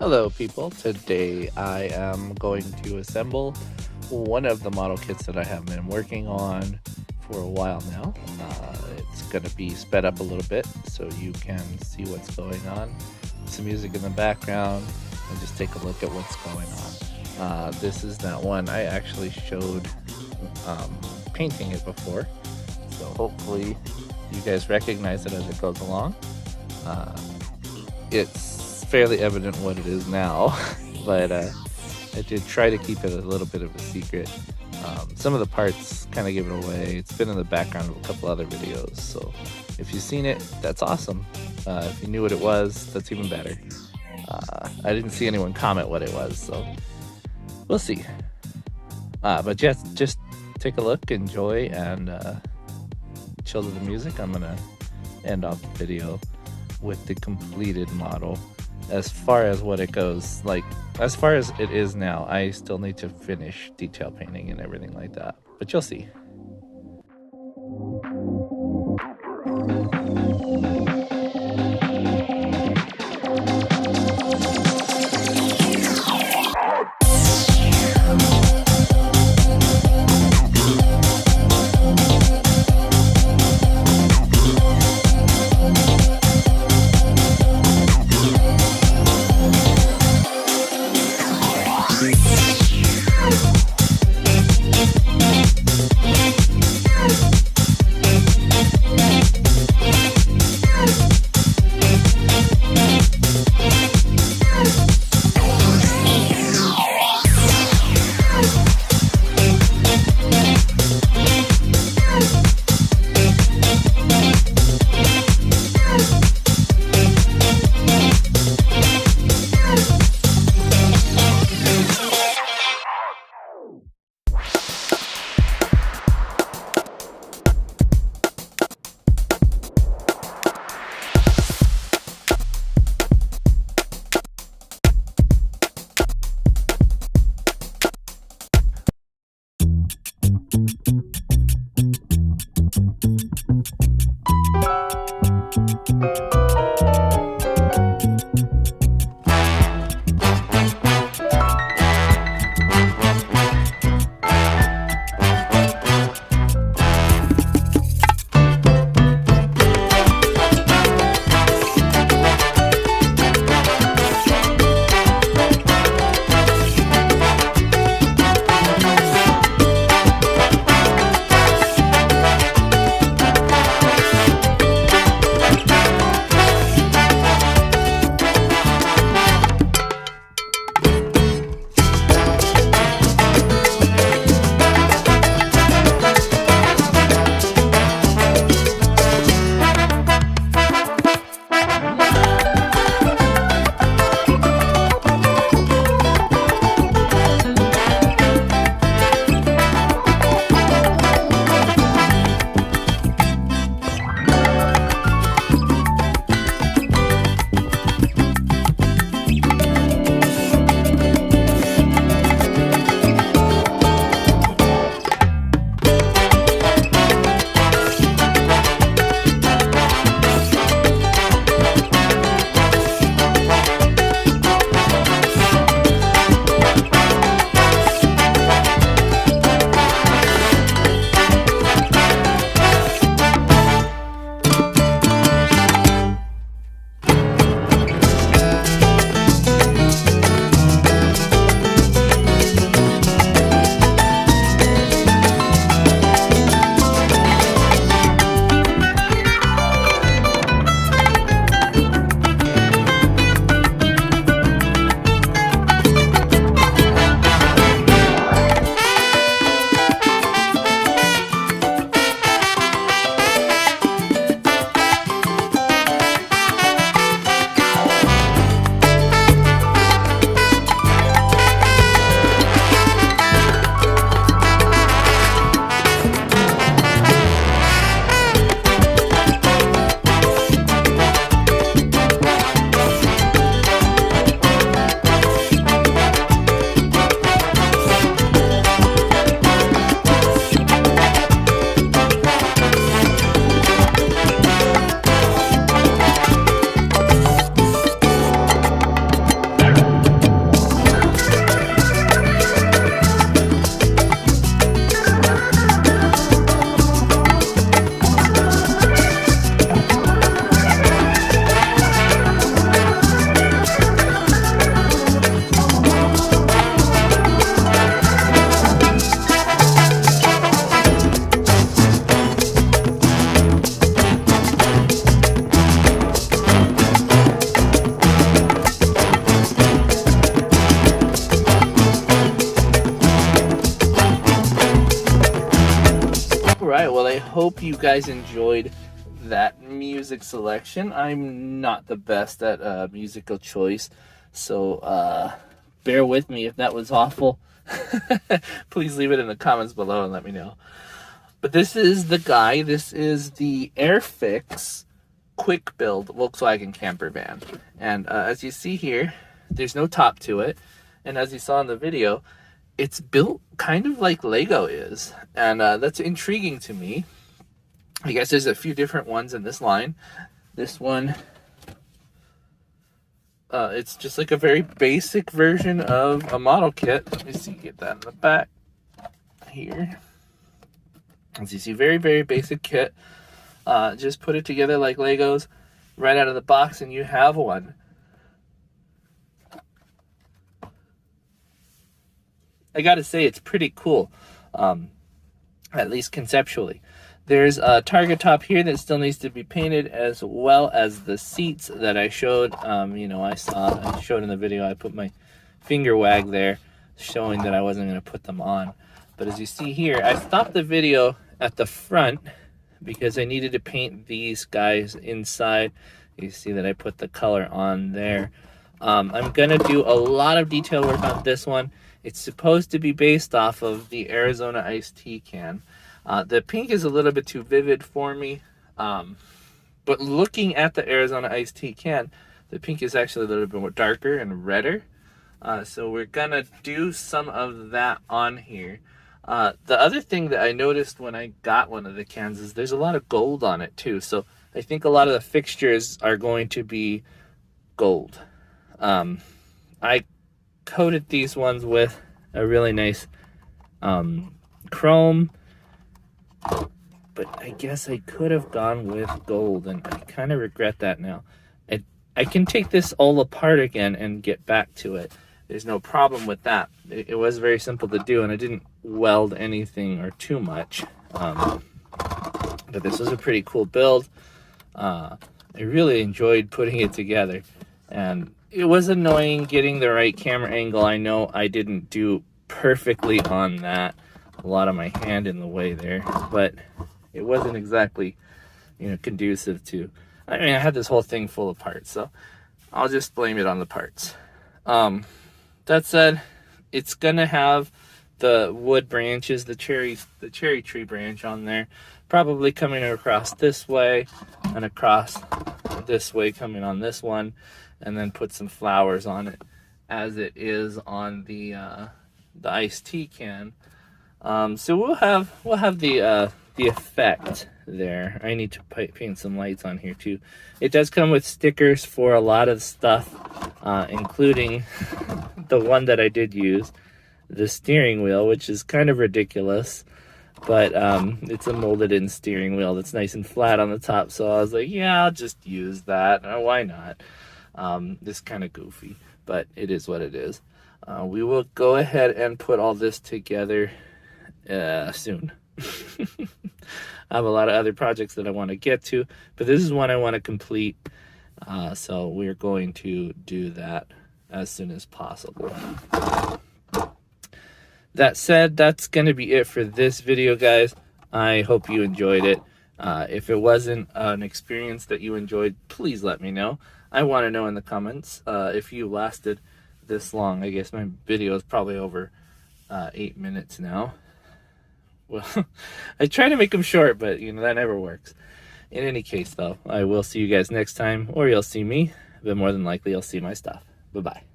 Hello people, today I am going to assemble one of the model kits that I have been working on for a while now. It's going to be sped up a little bit so you can see what's going on. Some music in the background and just take a look at what's going on. This is that one I actually showed painting it before, so hopefully you guys recognize it as it goes along. It's fairly evident what it is now, but I did try to keep it a little bit of a secret. Some of the parts kind of give it away. It's been in the background of a couple other videos, so if you've seen it, that's awesome. If you knew what it was, that's even better. I didn't see anyone comment what it was, so we'll see. But just take a look, enjoy, and chill to the music. I'm gonna end off the video with the completed model. As far as what it goes, like as far as it is now, I still need to finish detail painting and everything like that, but you'll see. hope you guys enjoyed that music selection. I'm not the best at musical choice, so bear with me if that was awful. Please leave it in the comments below and let me know. But this is the guy. This is the Airfix quick build Volkswagen camper van. And as you see here, there's no top to it. And as you saw in the video, it's built kind of like Lego is. And that's intriguing to me. I guess there's a few different ones in this line. This one, it's just like a very basic version of a model kit. Let me see, get that in the back here. As you see, very, very basic kit. Just put it together like Legos right out of the box and you have one. I gotta say, it's pretty cool, at least conceptually. There's a target top here that still needs to be painted, as well as the seats that I showed. You know, I showed in the video, I put my finger wag there, showing that I wasn't gonna put them on. But as you see here, I stopped the video at the front because I needed to paint these guys inside. You see that I put the color on there. I'm gonna do a lot of detail work on this one. It's supposed to be based off of the Arizona iced tea can. The pink is a little bit too vivid for me, but looking at the Arizona iced tea can, the pink is actually a little bit more darker and redder. So we're gonna do some of that on here. The other thing that I noticed when I got one of the cans is there's a lot of gold on it too. So I think a lot of the fixtures are going to be gold. I coated these ones with a really nice chrome, but I guess I could have gone with gold, and I kind of regret that now. I can take this all apart again and get back to it. There's no problem with that. It was very simple to do, and I didn't weld anything or too much. But this was a pretty cool build. I really enjoyed putting it together, and it was annoying getting the right camera angle. I know I didn't do perfectly on that. A lot of my hand in the way there, but it wasn't exactly, you know, conducive to. I mean, I had this whole thing full of parts, so I'll just blame it on the parts. That said, it's gonna have the wood branches, the cherry tree branch on there, probably coming across this way and across this way, coming on this one, and then put some flowers on it as it is on the iced tea can. So we'll have the effect there. I need to paint some lights on here too. It does come with stickers for a lot of stuff, including the one that I did use, the steering wheel, which is kind of ridiculous, but it's a molded in steering wheel that's nice and flat on the top. So I was like, yeah, I'll just use that. Why not? It's kind of goofy, but it is what it is. We will go ahead and put all this together soon. I have a lot of other projects that I want to get to, but this is one I want to complete. So we're going to do that as soon as possible. That said, that's going to be it for this video, guys. I hope you enjoyed it. If it wasn't an experience that you enjoyed, please let me know. I want to know in the comments if you lasted this long. I guess my video is probably over 8 minutes now. Well, I try to make them short, but you know, that never works. In any case, though, I will see you guys next time, or you'll see me, but more than likely you'll see my stuff. Bye-bye.